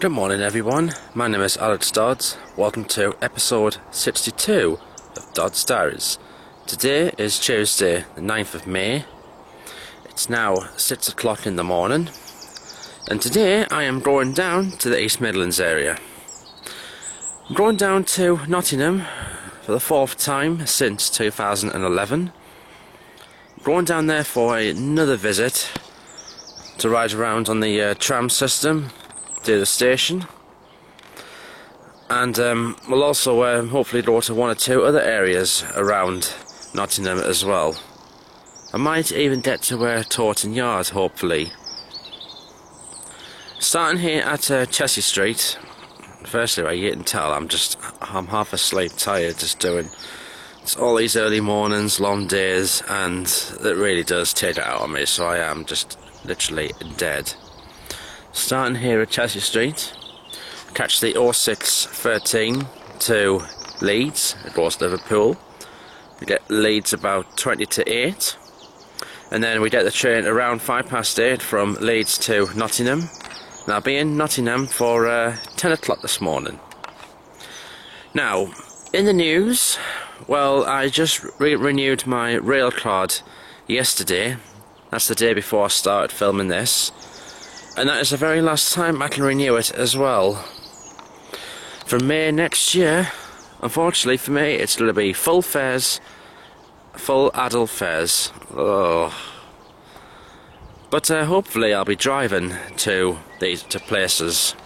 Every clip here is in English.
Good morning everyone, my name is Alex Dodds. Welcome to episode 62 of Dodds Diaries. Today is Tuesday the 9th of May. It's now 6 o'clock in the morning and today I am going down to the East Midlands area. I'm going down to Nottingham for the fourth time since 2011. I'm going down there for another visit to ride around on the tram system to the station, and we'll also hopefully go to one or two other areas around Nottingham as well. I might even get to Taunton Yard, hopefully. Starting here at Chelsea Street. Firstly, you can tell I'm half asleep, tired, just doing all these early mornings, long days, and it really does take it out on me, so I am just literally dead. Starting here at Chelsea Street, catch the 0613 to Leeds, it goes to Liverpool. We get Leeds about 20 to 8, and then we get the train around 8:05 from Leeds to Nottingham. And I'll be in Nottingham for 10 o'clock this morning. Now, in the news, well, I just renewed my rail card yesterday. That's the day before I started filming this. And that is the very last time I can renew it as well. From May next year, unfortunately for me, it's going to be full fares, full adult fares. Oh. But hopefully I'll be driving to these places.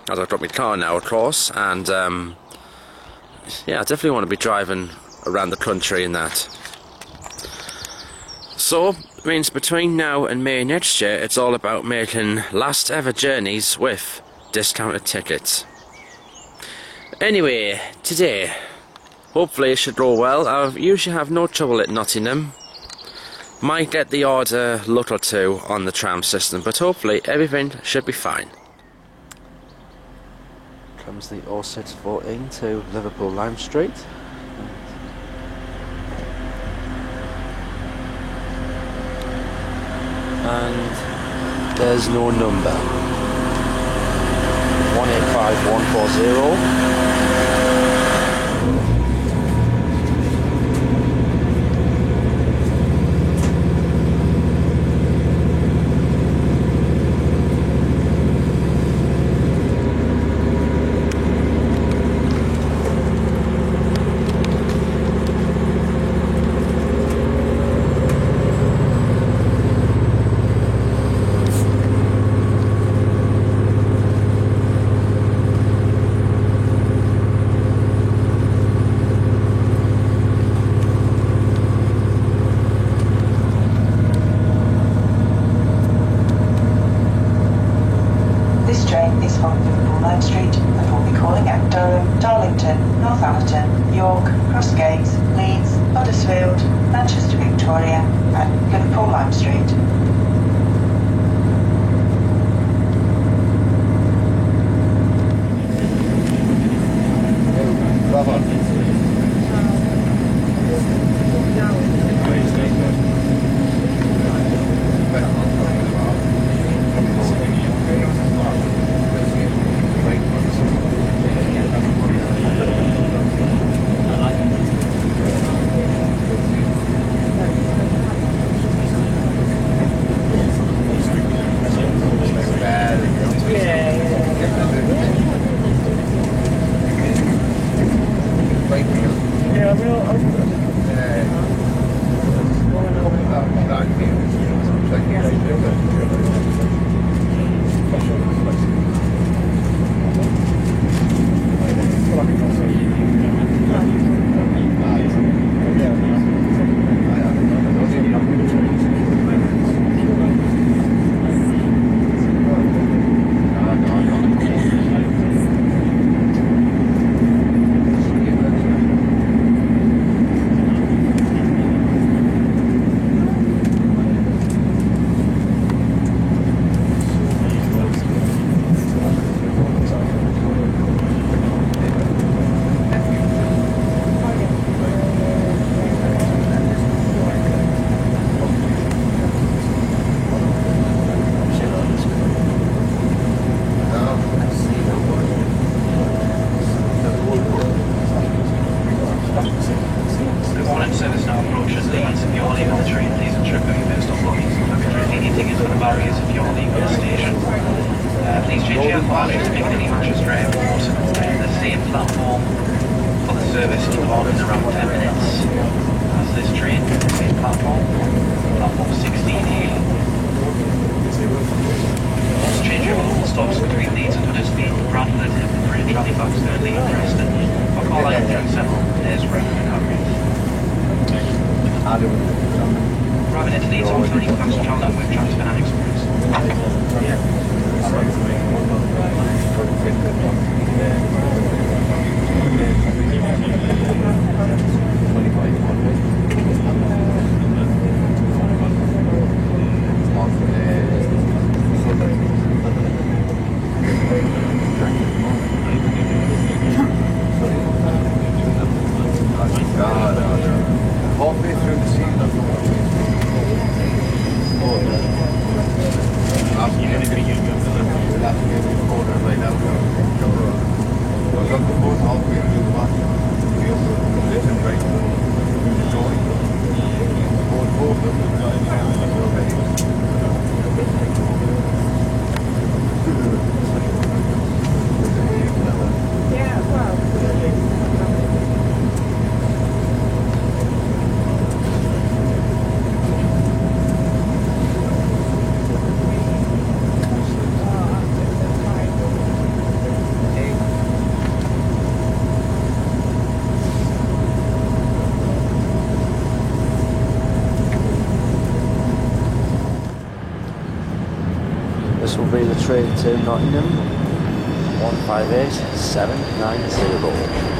As I've got my car now, of course, and yeah, I definitely want to be driving around the country and that. So, it means between now and May next year, it's all about making last ever journeys with discounted tickets. Anyway, today, hopefully it should go well. I usually have no trouble at Nottingham. Might get the odd look or two on the tram system, but hopefully everything should be fine. Comes the 0614 to Liverpool Lime Street. And there's no number. 185140. York, Crossgates, Leeds, Huddersfield, Manchester Victoria and Liverpool Lime Street. departure to Piccadilly Manchester Airport. The same platform for the service to on in around 10 minutes as this train. Same platform 16A. Change over all stops between Leeds and Huddersfield, Bradford, Bridge, Halifax, Burnley, Preston. For call out 37, there's Revenue Coverage. Arriving into Leeds on 20 passenger travelling with Transfer and Express. Halfway through the season, This will be the train to Nottingham, 158790.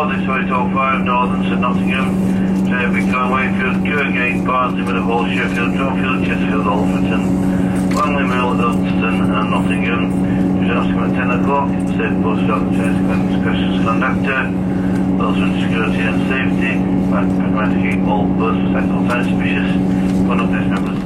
Cardiff 2805 Northern St Nottingham, Victoria Wakefield, Kirkgate, Barnsley, Middlehall, Sheffield, Dropfield, Chesterfield, Alfreton, Langley Mill, Ilkeston and Nottingham. She's asking at 10 o'clock, safe post office, questions conductor, Wilson security and safety, and to keep all birds for second time suspicious, one of these members.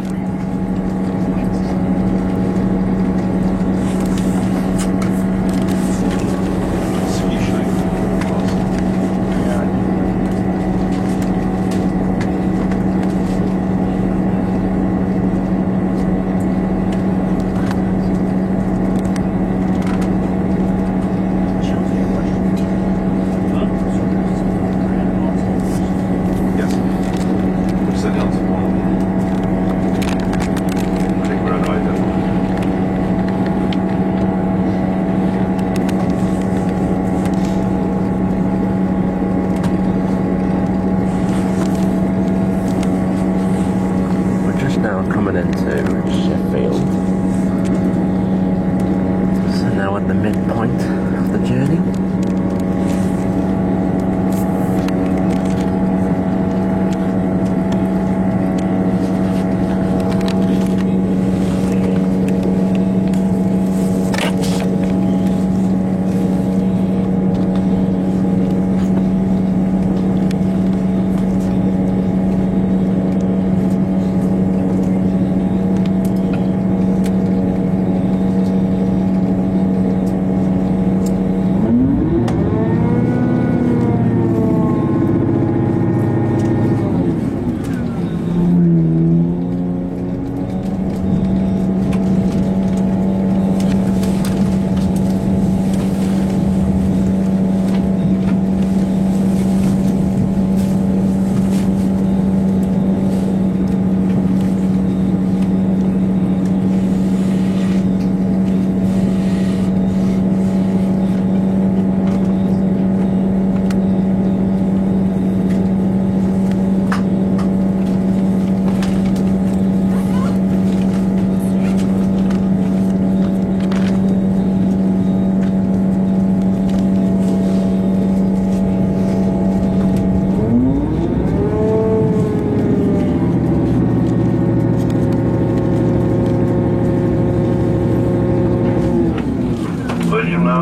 Coming into Sheffield, so now at the midpoint of the journey.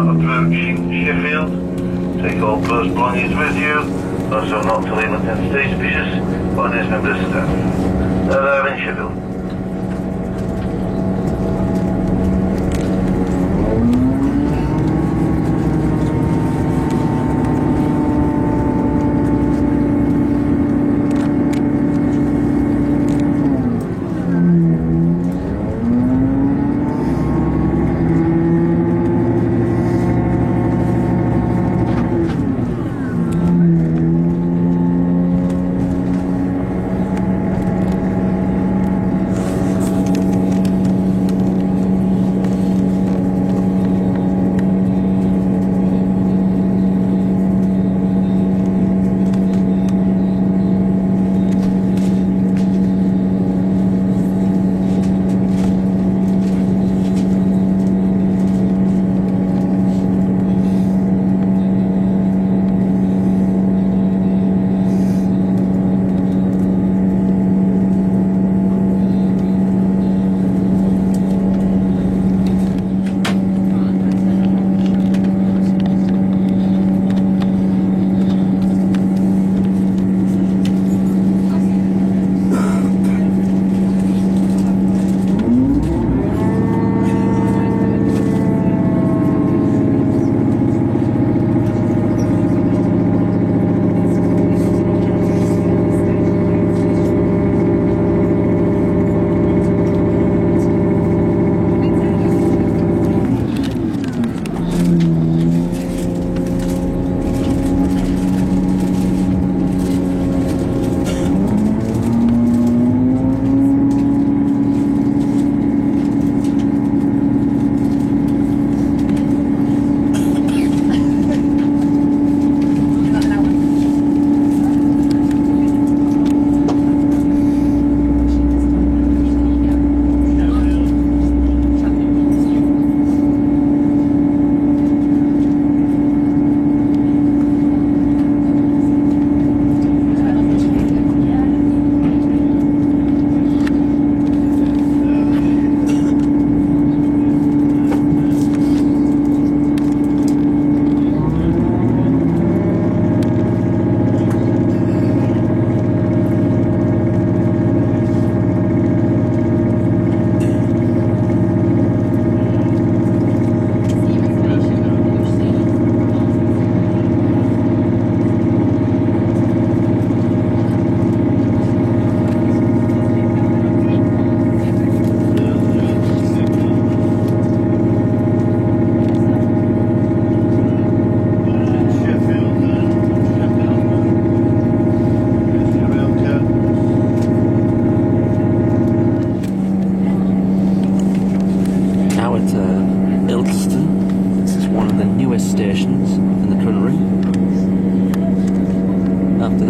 Approaching Sheffield. Take all first belongings with you. Also not to leave and stay suspicious. One is member of staff. Arrive in Sheffield.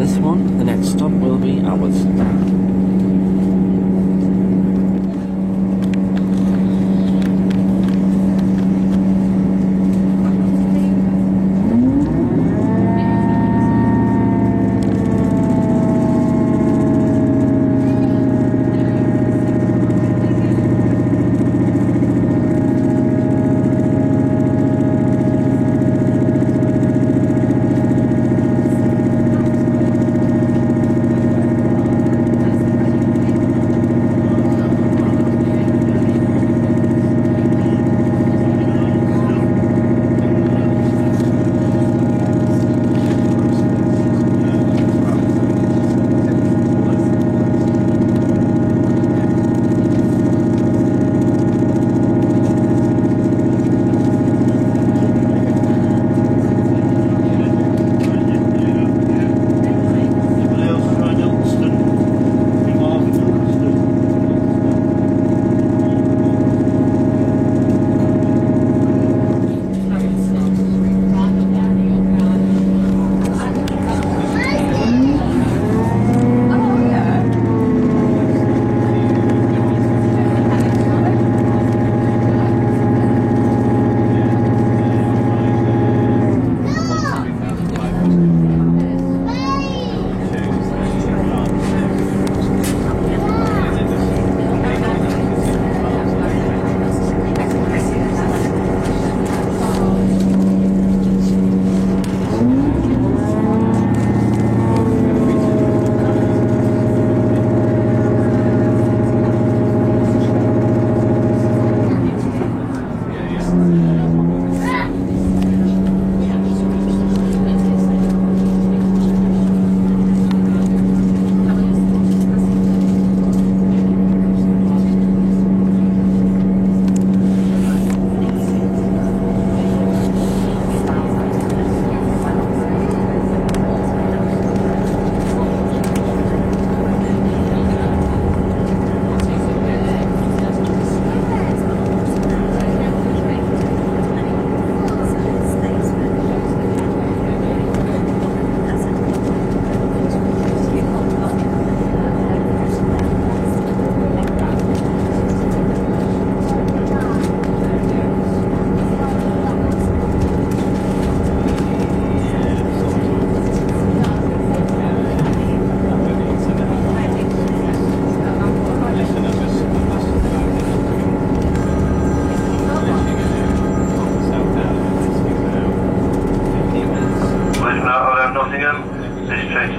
this one, the next stop will be ours.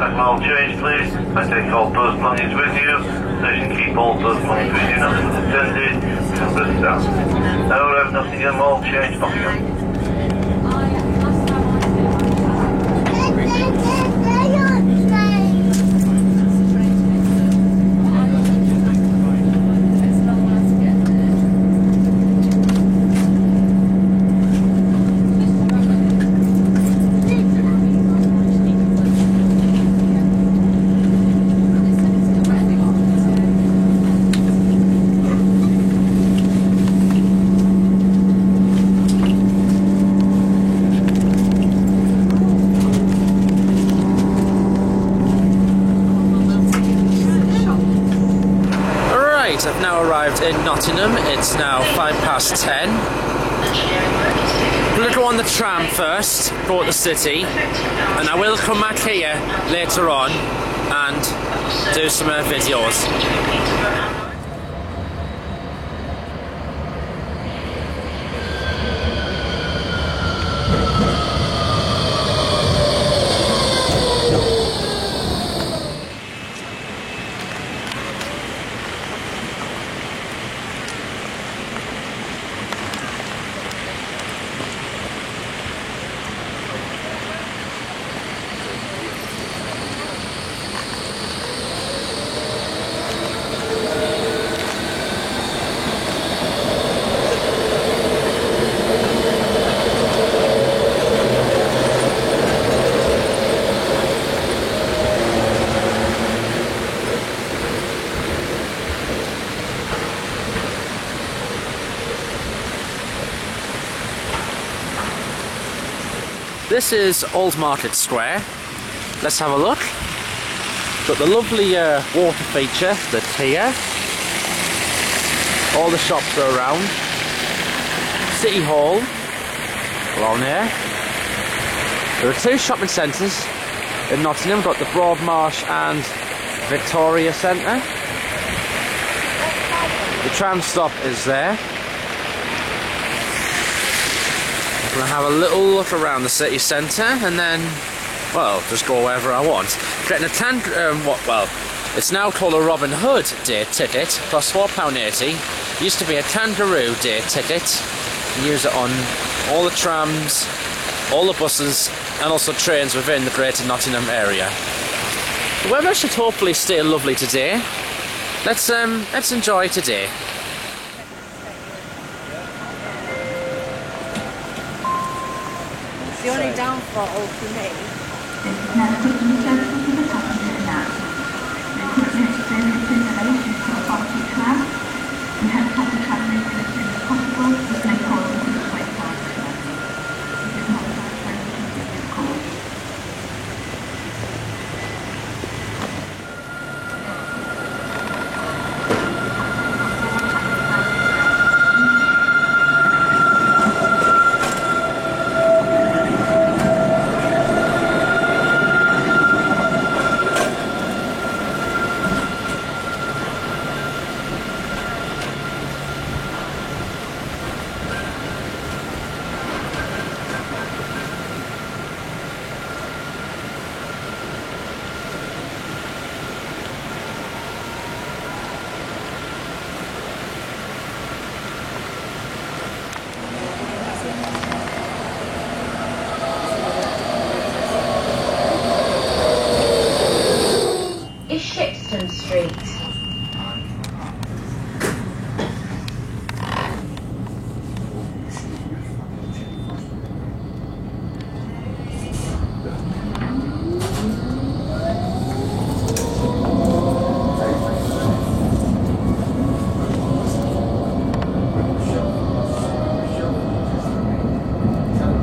All change, please. I take all post belongings with you. Station keep all post belongings with you. Nothing was intended. Number staff. Now have Nottingham, all change, Nottingham. I've now arrived in Nottingham. It's now 10:05. I'm going to go on the tram first, go to the city, and I will come back here later on and do some videos. This is Old Market Square. Let's have a look. Got the lovely water feature that's here. All the shops are around. City Hall along here. There are two shopping centres in Nottingham. We've got the Broadmarsh and Victoria Centre. The tram stop is there. I'm going to have a little look around the city centre and then, well, just go wherever I want. Getting a it's now called a Robin Hood day ticket, costs £4.80. Used to be a Kangaroo day ticket. You use it on all the trams, all the buses, and also trains within the Greater Nottingham area. The weather should hopefully stay lovely today. Let's enjoy today. The only downfall for me. This is now quickly services to the passenger announcement. The equipment service in relation to a faulty tram. We hope to have the tram moving as soon as possible with no causes of the wait time. We do not transfer to this call. Is Shipston Street.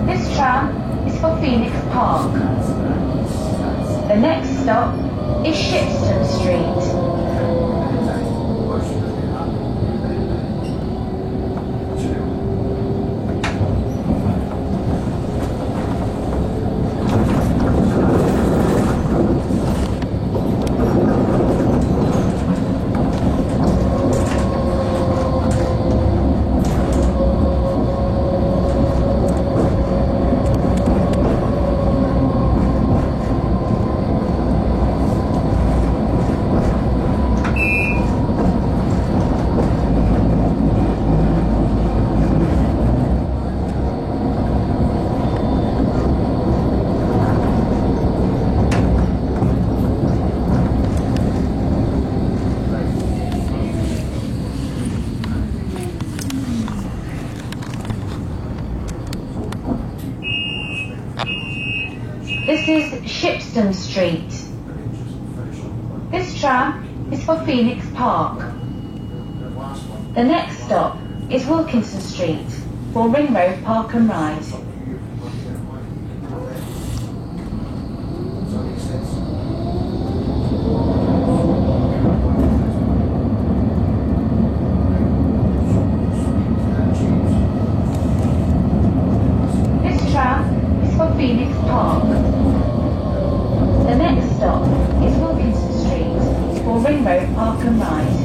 This tram is for Phoenix Park. The next stop is Shipston Street. This is Shipston Street. This tram is for Phoenix Park. The next stop is Wilkinson Street for Ring Road Park and Ride. This tram is for Phoenix Park. The next stop is Wilkinson Street for Ring Road Park and Ride.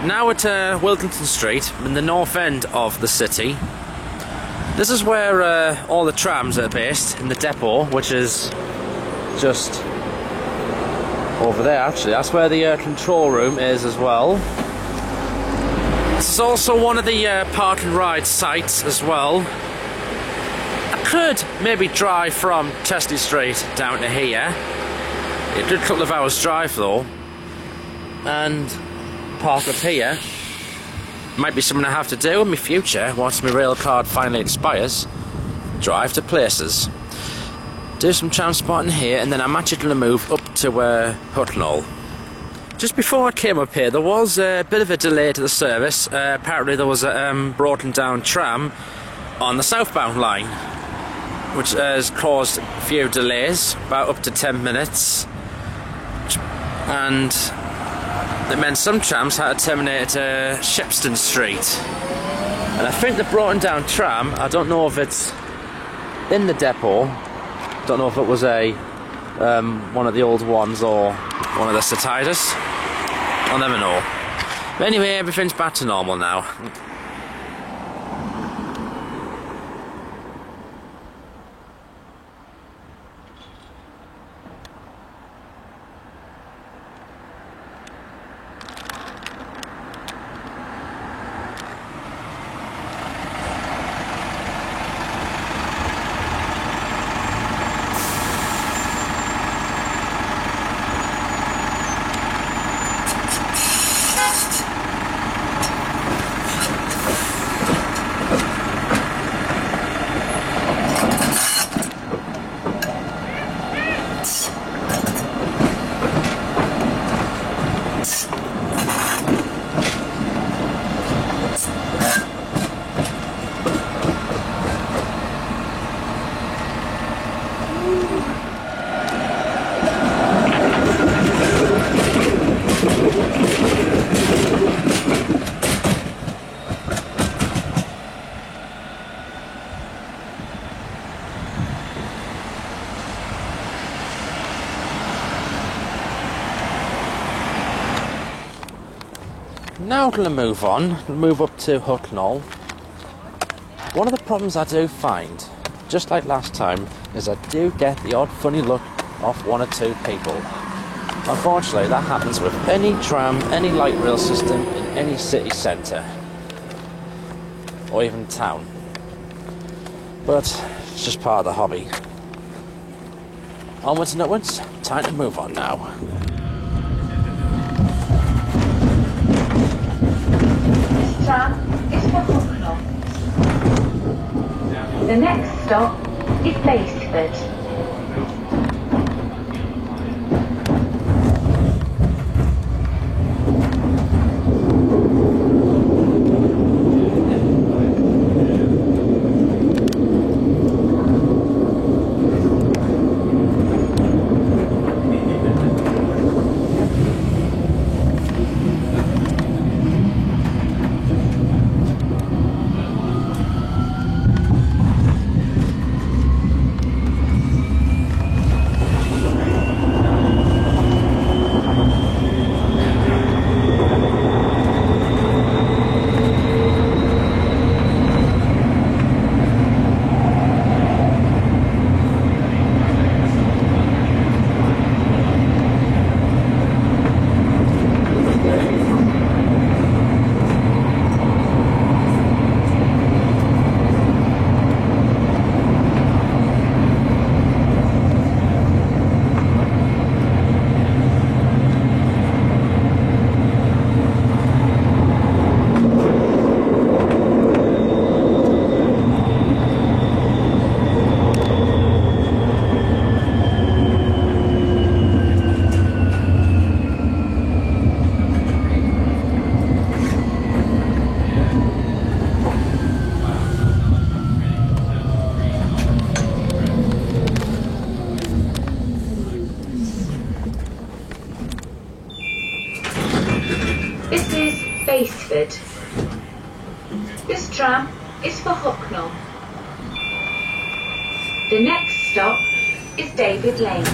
Now at Wilkinson Street, in the north end of the city. This is where all the trams are based, in the depot, which is just over there actually. That's where the control room is as well. This is also one of the park and ride sites as well. I could maybe drive from Chelsea Street down to here. It did a couple of hours drive though, and park up here. Might be something I have to do in my future once my rail card finally expires. Drive to places, do some transporting here, and then I'm actually going to move up to Hucknall. Just before I came up here, there was a bit of a delay to the service. Apparently there was a broken down tram on the southbound line, which has caused a few delays, about up to 10 minutes. And it meant some trams had to terminate at Shepston Street. And I think the broken down tram, I don't know if it's in the depot, don't know if it was a one of the old ones or one of the Cetidas. I'll never know. But anyway, everything's back to normal now. Now we're going to move on, move up to Hucknall. One of the problems I do find, just like last time, is I do get the odd funny look off one or two people. Unfortunately, that happens with any tram, any light rail system in any city centre, or even town. But it's just part of the hobby. Onwards and upwards, time to move on now. Tram is for Hucknall. The next stop is Baseford. Baseford. This tram is for Hucknall. The next stop is David Lane.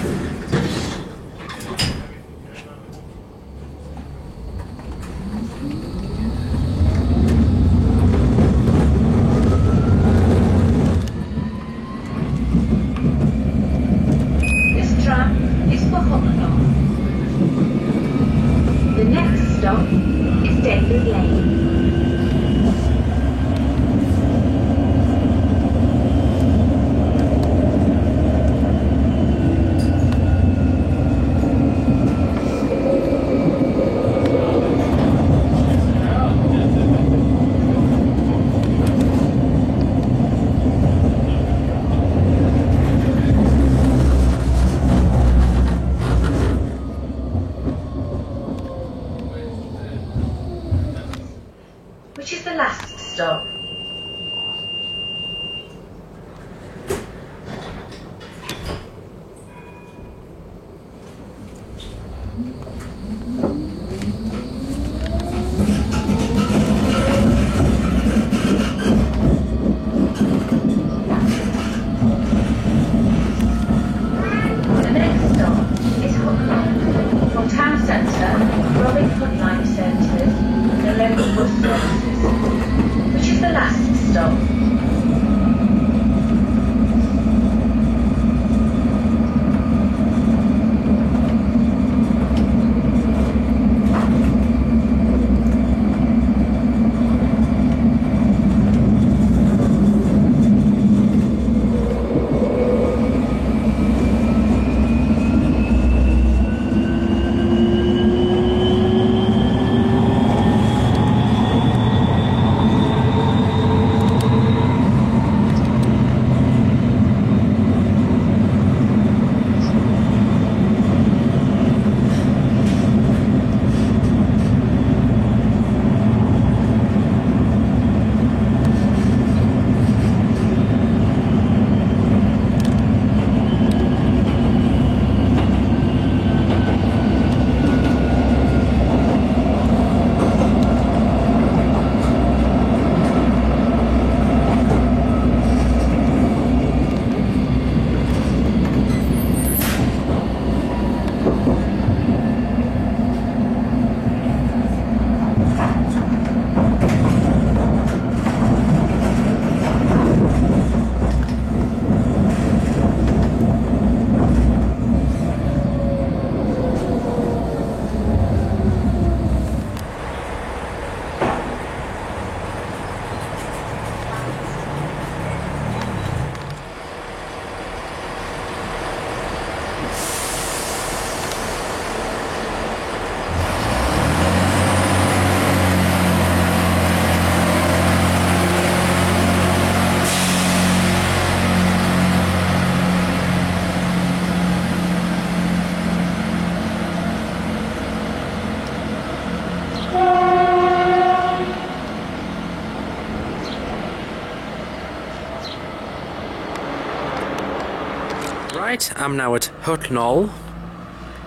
Right, I'm now at Hucknall,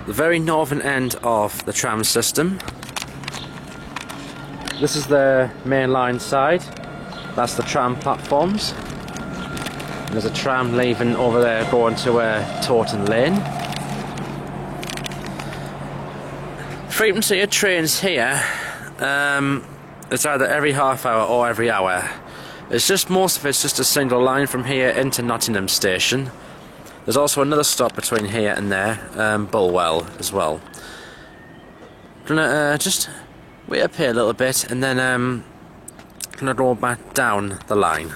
the very northern end of the tram system. This is the main line side, that's the tram platforms. There's a tram leaving over there going to Taunton Lane. Frequency of trains here, it's either every half hour or every hour. It's just, most of it's just a single line from here into Nottingham Station. There's also another stop between here and there, Bulwell as well. Gonna just wait up here a little bit and then gonna go back down the line.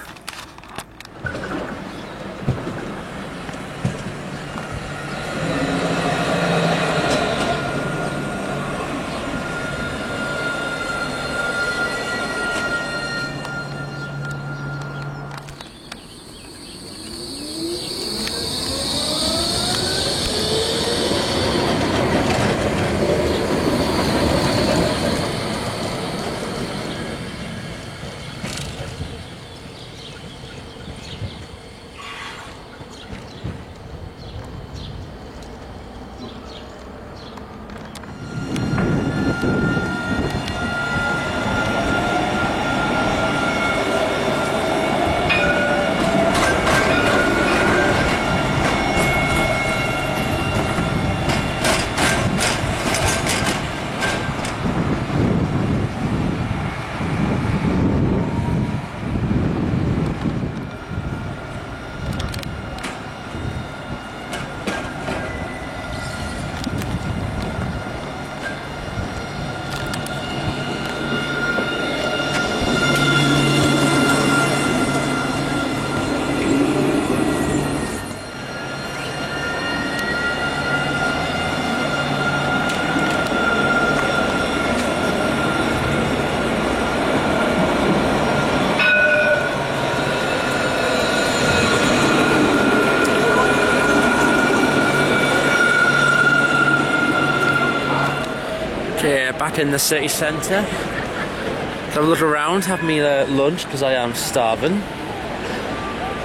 Back in the city centre. Have a look around, have me lunch because I am starving.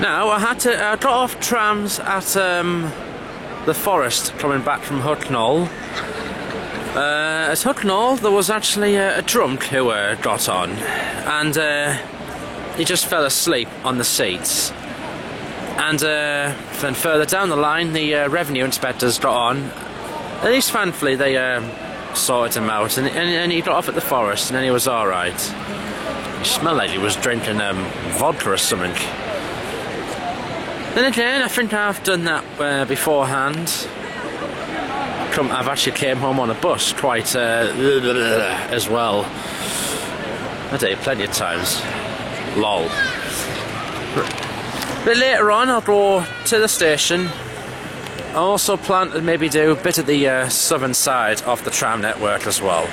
Now I had to got off trams at the Forest coming back from Hucknall. At Hucknall there was actually a drunk who got on, and he just fell asleep on the seats. And then further down the line, the revenue inspectors got on. At least thankfully they sorted him out, and he got off at the Forest, and then he was alright. He smelled like he was drinking vodka or something. Then again, I think I've done that beforehand. I've actually came home on a bus quite as well. I did it plenty of times. Lol. But later on I'll go to the station. I also plan to maybe do a bit of the southern side of the tram network as well.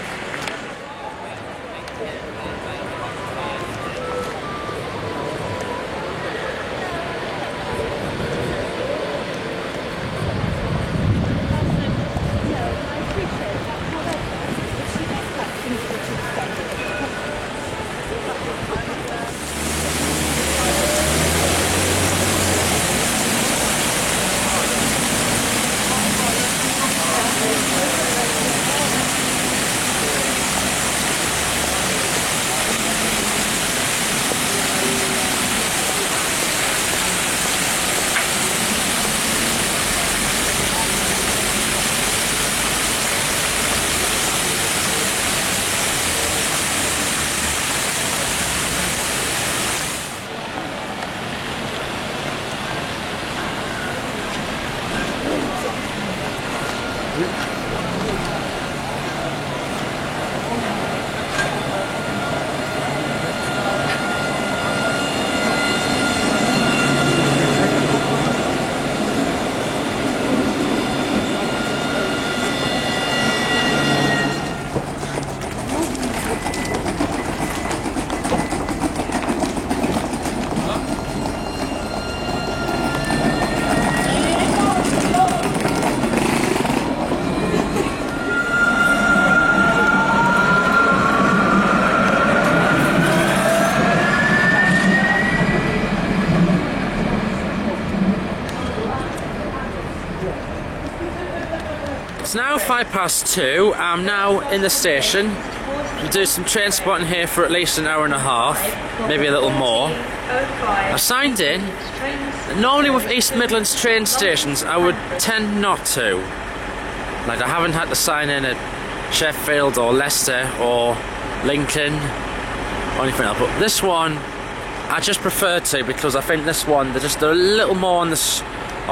It's now 2:05. I'm now in the station. We'll do some train spotting here for at least an hour and a half, maybe a little more. I signed in. Normally with East Midlands train stations I would tend not to. Like I haven't had to sign in at Sheffield or Leicester or Lincoln or anything else, but this one I just prefer to because I think this one they're just a little more on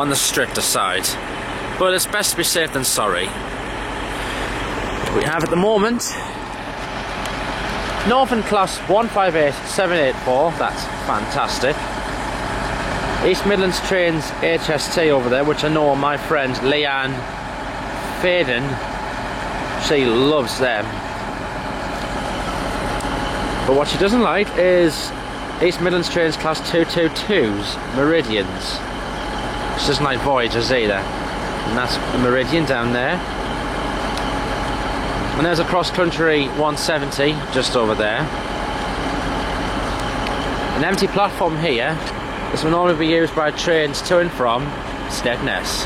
the stricter side. But it's best to be safe than sorry. We have at the moment Northern Class 158784, that's fantastic. East Midlands Trains HST over there, which I know my friend Leanne Faden, she loves them. But what she doesn't like is East Midlands Trains Class 222s, Meridians. She doesn't like Voyagers either. And that's the Meridian down there. And there's a cross-country 170 just over there. An empty platform here. This will normally be used by trains to and from Skegness.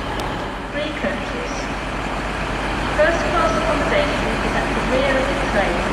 3 coaches. First class accommodation is at the rear of the train.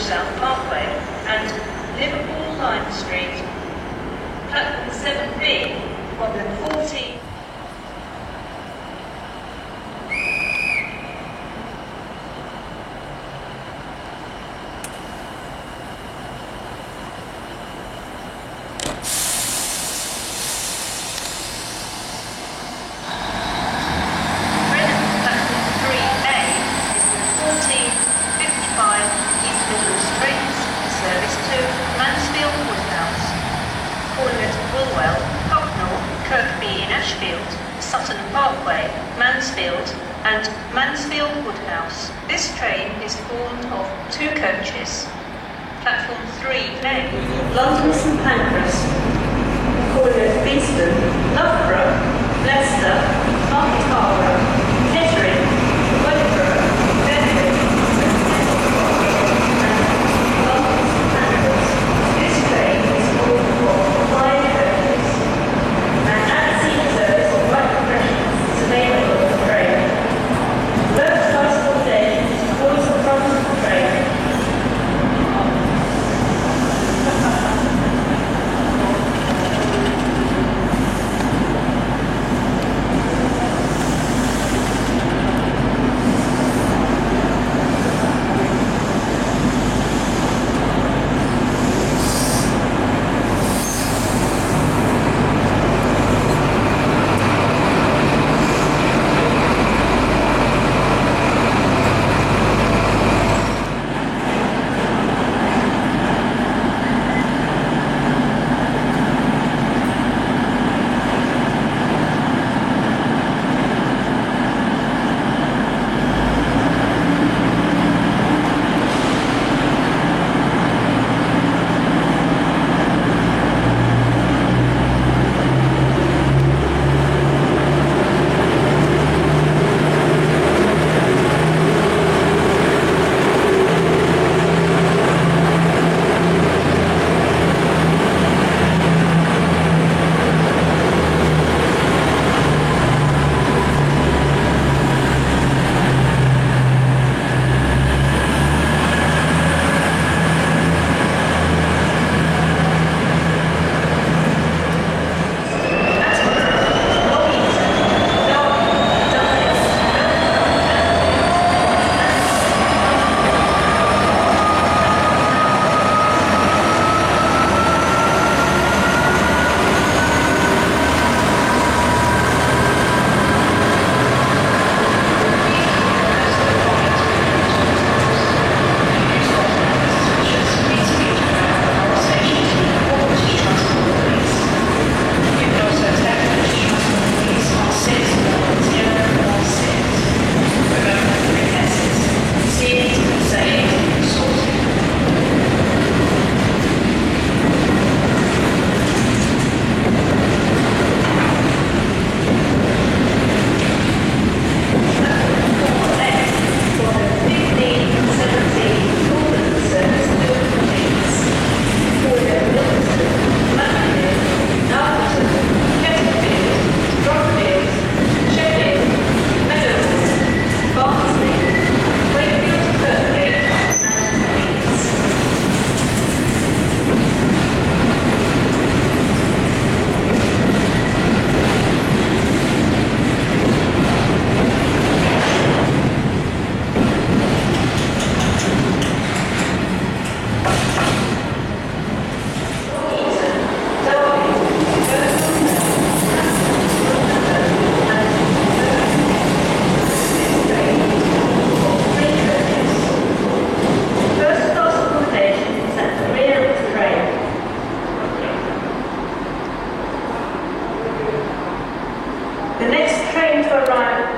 South Parkway and Liverpool Lime Street. Platform 7B, problem 14. Sutton Parkway, Mansfield and Mansfield Woodhouse. This train is formed of 2 coaches. Platform 3A, London St Pancras, calling at Beeston, Loughborough, Leicester, Market Harborough, Kettering, Wednesborough, Bedford, and London St Pancras. This train is formed of 5 coaches. And at seat service or right refreshments is available on the train. First class accommodation is towards the front of the train.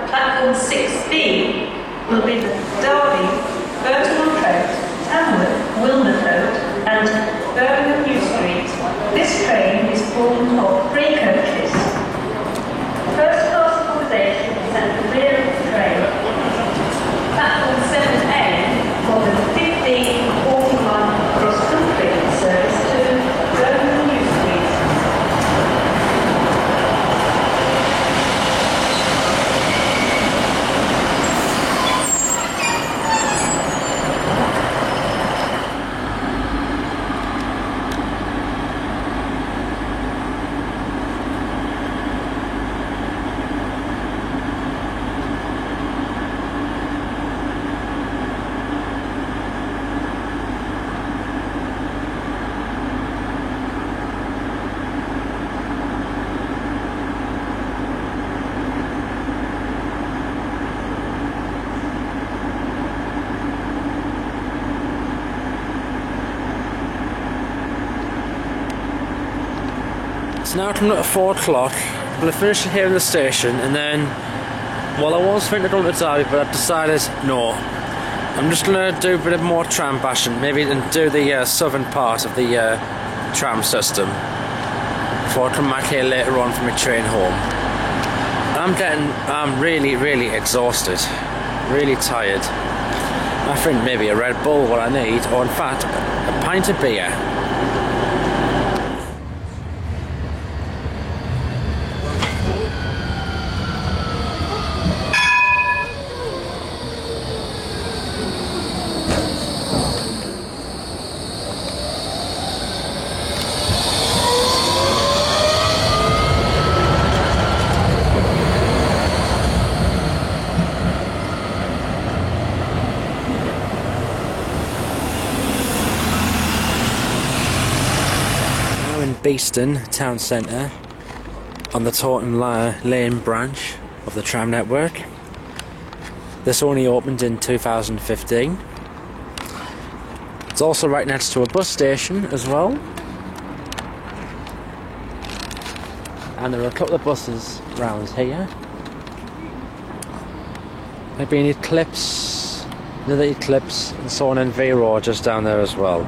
Platform 6B will be the Derby, Burton-on-Trent, Tamworth, Wilmothoe and Birmingham New Street. This train is formed of 3 coaches. First class accommodation is at the rear of the train. Platform 7A for the 15:41 cross-country service to Birmingham New Street. It's now coming up at 4 o'clock. I'm going to finish it here in the station, and then, well, I was thinking of going to Derby, but I've decided no. I'm just going to do a bit more tram bashing, maybe and do the southern part of the tram system before I come back here later on for my train home. I'm really exhausted, really tired. I think maybe a Red Bull what I need, or in fact a pint of beer. Beeston town centre on the Taunton Lane branch of the tram network. This only opened in 2015. It's also right next to a bus station as well, and there are a couple of buses round here. Maybe an Eclipse, another Eclipse, and so on, and Vero just down there as well.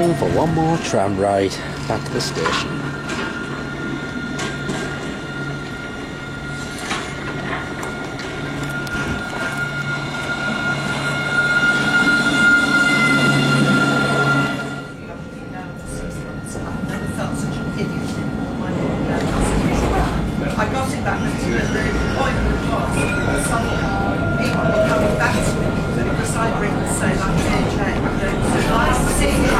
time for one more tram ride back to the station. I got it back to the point was people were coming back to me because I'd written so like JJ. I was sitting there, I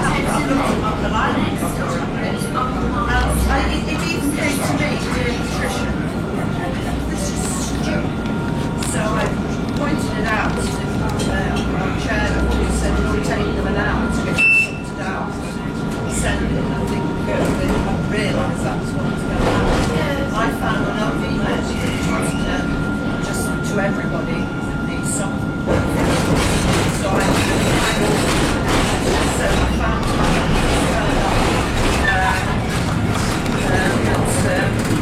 haven't looked up the line. It even came to me doing nutrition. This is stupid. So I pointed it out to the chairman who said it would take them an hour to get it sorted out. Send it and I think they didn't realise that was what was going to happen. I found enough emails just to everybody that needs something. So I found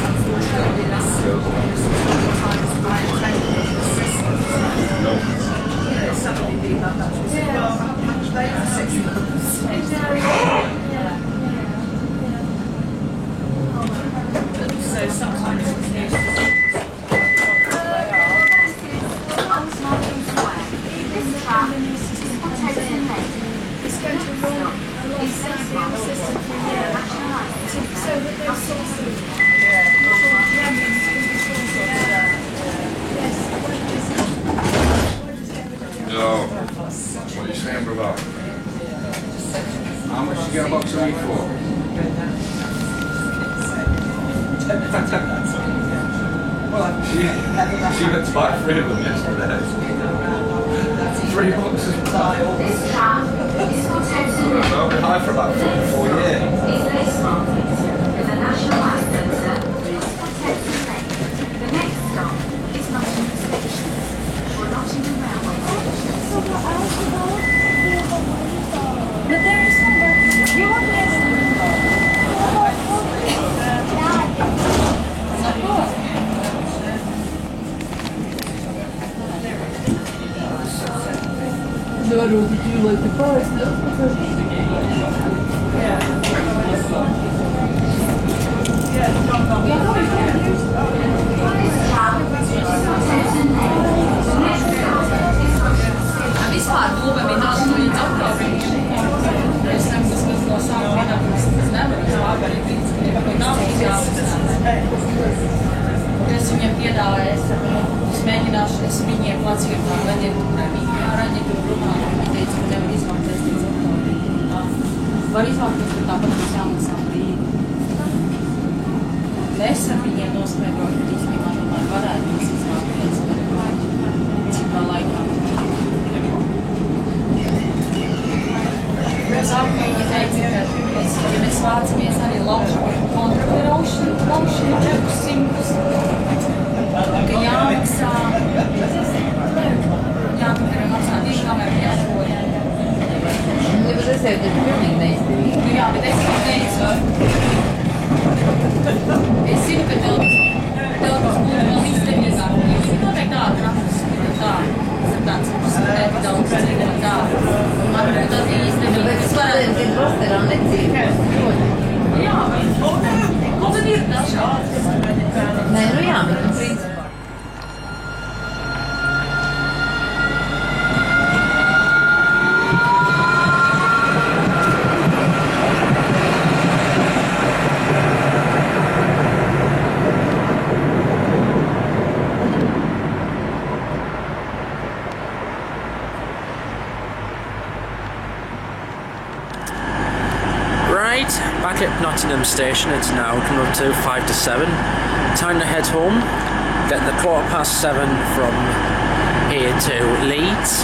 unfortunately that's sometimes I attended the systems. Somebody being like that was well, how much they for 6 months. So sometimes it's used No. What are you saying, brother? How much you get a box of meat for? Well, she went to buy 3 of them yesterday. 3 boxes. I've been high for about 4 years. No, did you like the price? Vispār klubam ir nākamajā apkārtīgi. Es neesmu tas no sākuma vienākums, tas nevar vispār arī principā, ko nav jāapzināt. Es viņiem piedāvāju, es mēģināšu, es viņiem placīju tā raģentūrai, viņi raģentūra runā, viņi teica, ka nevar izmantot līdz apkārtīgi. Var izmantot, ka tāpat mums jāmaksā brīdi. Es ar viņiem noskaidroju, ka īstenībā tomēr varētu izmantot, cik vēl laikā. Sākumā viņi teica, ka ja mēs vācamies arī kontrabli raušanu 400, ka jāmaksā, maksā tieši kamēr jāškoja. Ja, bet es jau taču pilnīgi neizdarīju. Jā, bet es jau teicu, es zinu, ka telpas būtu vēl izdevīgāk. Jūs noteikti tādu rakstus, tāds skatēt daudz, tā. Man būtu tas izdevīgāk. Bet studenti ir rosterā necīm. Jā, bet ir dažādas. Nē, nu jā, bet principā. Back at Nottingham Station, it's now coming up to 5 to 7. Time to head home, get the 7:15 from here to Leeds,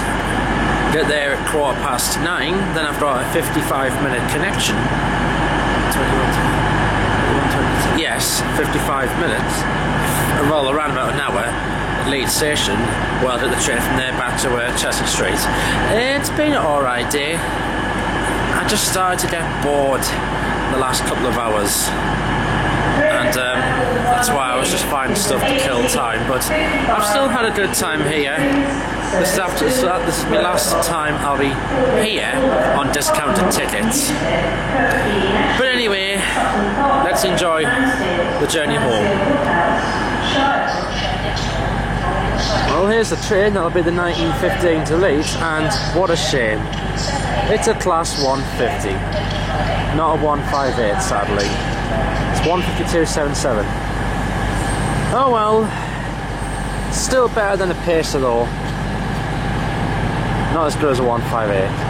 get there at 9:15, then I've got a 55-minute connection. 22, yes, 55 minutes. Well, around about an hour at Leeds Station, while I get the train from there back to Chelsea Street. It's been an alright day. I just started to get bored the last couple of hours, and That's why I was just finding stuff to kill time, but I've still had a good time here. This is my last time I'll be here on discounted tickets. But anyway, let's enjoy the journey home. Well, here's the train. That'll be the 1915 delete, and what a shame. It's a class 150, not a 158, sadly. It's 152.77. Oh well, still better than a Pacer though. Not as good as a 158.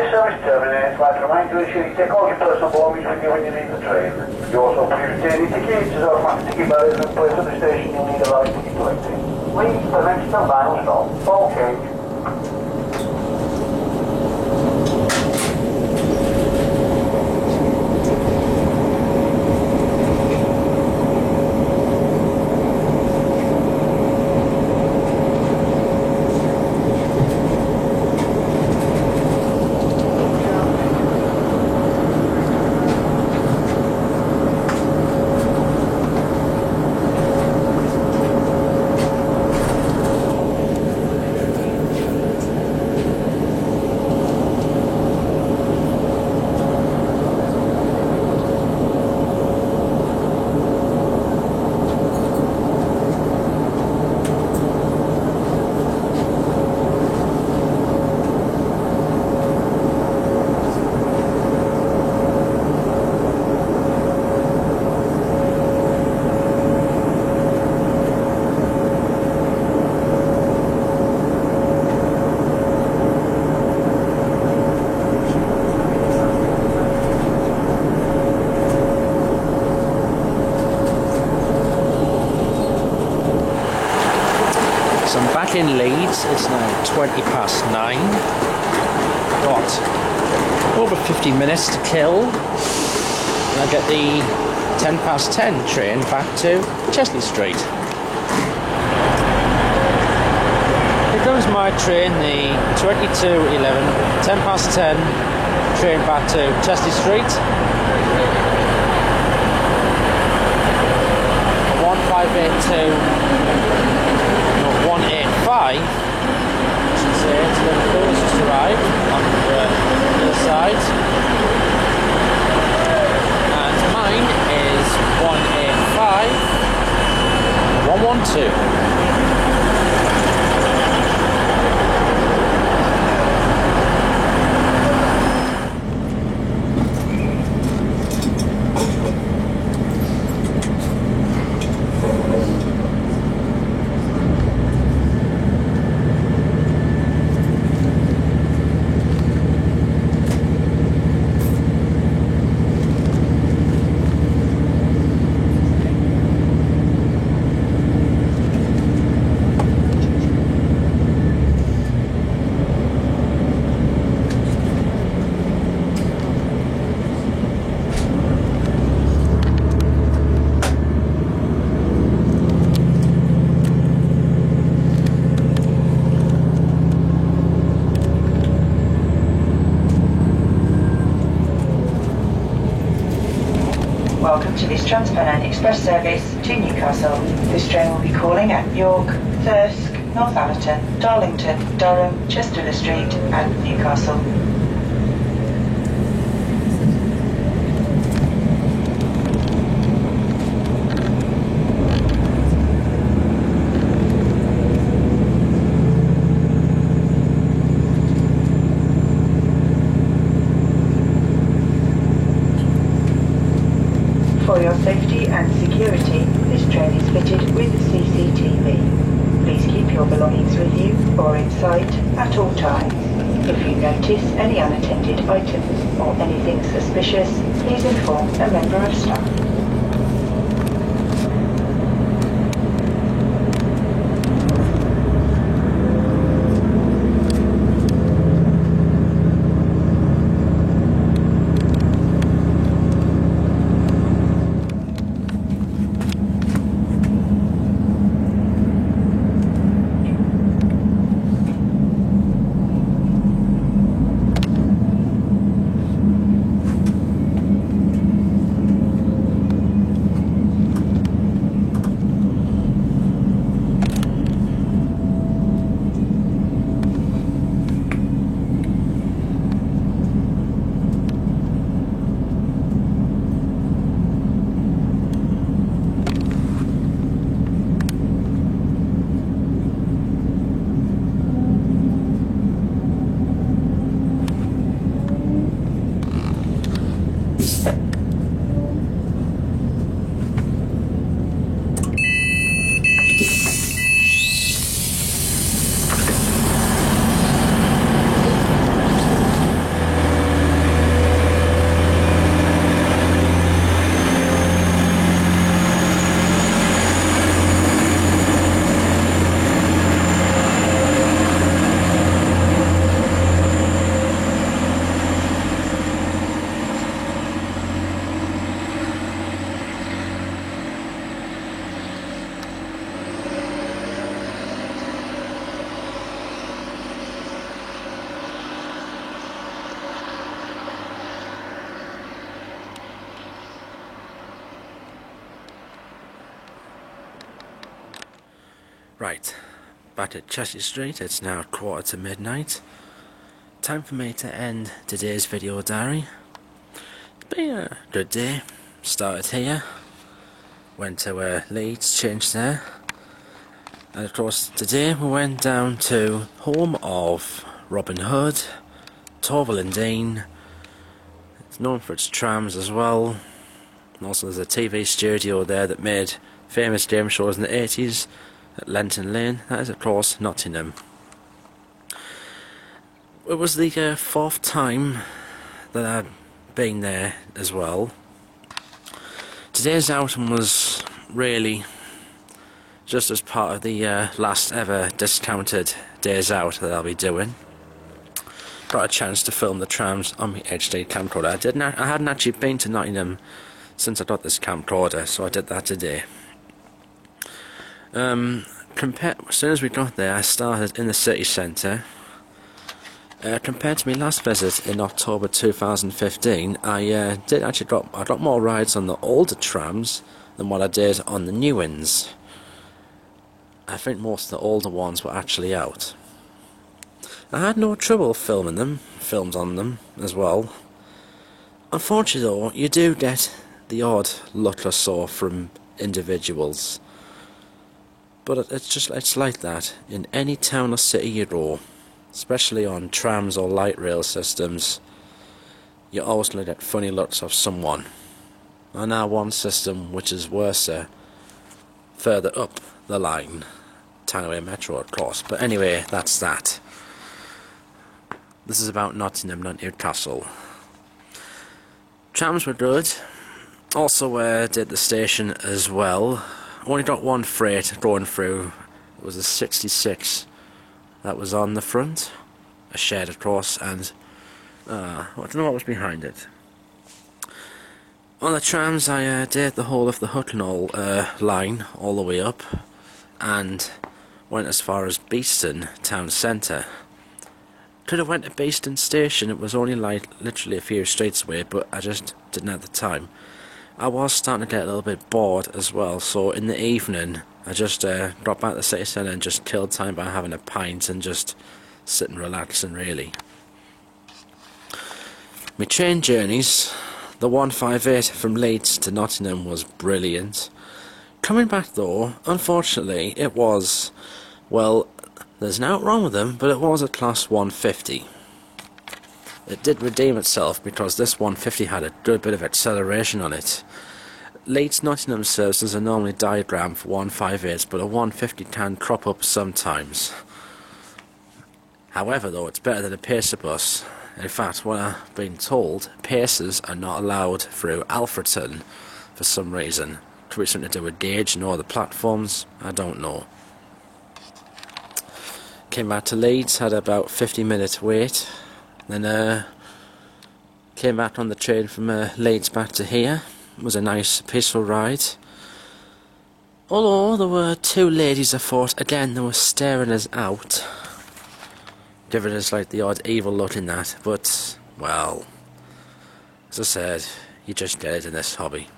this service terminates, I'd remind you to ensure you take all your personal belongings with you when you leave the train. You also please retain your tickets as automatic ticket barriers and place at the station you'll need a live ticket collecting. Please, the next and final stop, Ball Cage. In Leeds, it's now 20 past 9. Got over 50 minutes to kill. And I get the 10 past 10 train back to Chesley Street. Here comes my train, the 22:11, 10 past 10 train back to Chesley Street. 1582. 185, I should say, it's Liverpool, it's just arrived on the other side. And mine is 185 112. Welcome to this Transpennine Express service to Newcastle. This train will be calling at York, Thirsk, Northallerton, Darlington, Durham, Chester Street and Newcastle. For your safety and security, this train is fitted with CCTV. Please keep your belongings with you or in sight at all times. If you notice any unattended items or anything suspicious, please inform a member of staff. Right, back at Chelsea Street. It's now midnight. Time for me to end today's video diary. It's been a good day. Started here, went to Leeds, changed there, and of course today we went down to home of Robin Hood, Torvill and Dean. It's known for its trams as well, and also there's a TV studio there that made famous game shows in the 80s at Lenton Lane. That is of course Nottingham. It was the fourth time that I'd been there as well. Today's outing was really just as part of the last ever discounted days out that I'll be doing. Got a chance to film the trams on my HD camcorder. I hadn't actually been to Nottingham since I got this camcorder, so I did that today. As soon as we got there, I started in the city centre. Compared to my last visit in October 2015, I got more rides on the older trams than what I did on the new ones. I think most of the older ones were actually out. I had no trouble filmed on them as well. Unfortunately though, you do get the odd look or so from individuals. But it's like that in any town or city you go, especially on trams or light rail systems. You always going to get funny looks of someone. On our one system, which is worse further up the line, Tanaway Metro of course. But anyway, that's that. This is about Nottingham, not Newcastle. Trams were good. Also did the station as well. Only got one freight going through. It was a 66 that was on the front. A shed of course, and I don't know what was behind it. On the trams I did the whole of the Hucknall line all the way up and went as far as Beeston town centre. Could have went to Beeston station, it was only like literally a few streets away, but I just didn't have the time. I was starting to get a little bit bored as well, so in the evening I just got back to the city centre and just killed time by having a pint and just sitting relaxing really. My train journeys, the 158 from Leeds to Nottingham was brilliant. Coming back though, unfortunately it was, well, there's nothing wrong with them, but it was a class 150. It did redeem itself because this 150 had a good bit of acceleration on it. Leeds Nottingham services are normally diagrammed for 158s, but a 150 can crop up sometimes. However though, it's better than a pacer bus. In fact, what I've been told, pacers are not allowed through Alfreton for some reason. Could be something to do with gauge and all the platforms, I don't know. Came back to Leeds, had about 50-minute wait. Then came back on the train from Leeds back to here. It was a nice peaceful ride. Although there were two ladies I thought, again, they were staring us out, giving us like the odd evil look in that, but, well, as I said, you just get it in this hobby.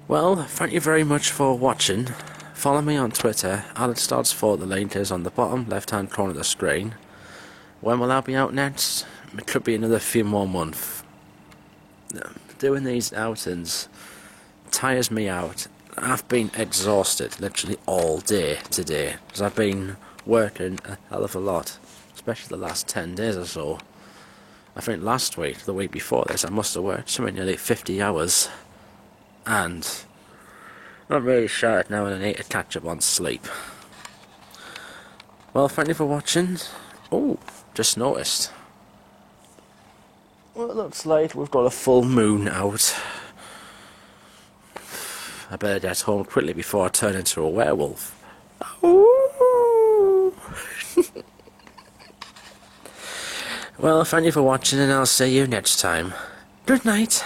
Well, thank you very much for watching. Follow me on Twitter, AlexDodds4, the link is on the bottom left hand corner of the screen. When will I be out next? It could be another few more months. Doing these outings tires me out. I've been exhausted literally all day today because I've been working a hell of a lot, especially the last 10 days or so. I think last week, the week before this, I must have worked somewhere nearly 50 hours and I'm really shattered now and I need to catch up on sleep. Well, thank you for watching. Oh, just noticed. Well, it looks like we've got a full moon out. I better get home quickly before I turn into a werewolf. Ooh. Well, thank you for watching and I'll see you next time. Good night.